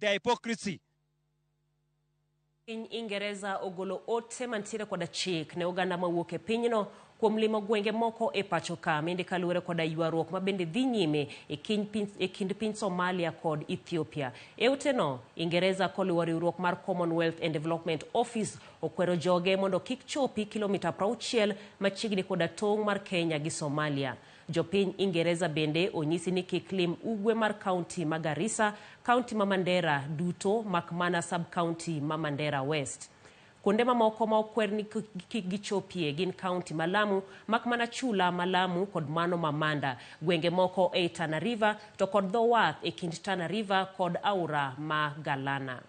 their hypocrisy. Piny Ingeresa ogolo ote mantiere koda chik ne oganda mawuok e pinyno kuom limo gwenge moko e pachoka mende kaluwore koda ywaruok mabende dhi nyime e kind piny Somalia kod Ethiopia. E oteno, Ingeresa koluwo riwruok mar Commonwealth and Development Office okwero joge mondo kik chopi kilomita 60 machiegni koda tong' mar Kenya gi Somalia. Jopiny Ingeresa bende onyisi ni kik lim ugwe mar kaunti ma Garissa, kaunti ma Mandera duto makmana sub-kaunti ma Mandera West. Kuonde mamoko ma okwer ni kik gichopie gin kaunti ma Lamu, makmana chula ma Lamu kod mano ma Manda, gwenge moko e Tana River to kod dho wath e kind Tana River kod aora ma Galana.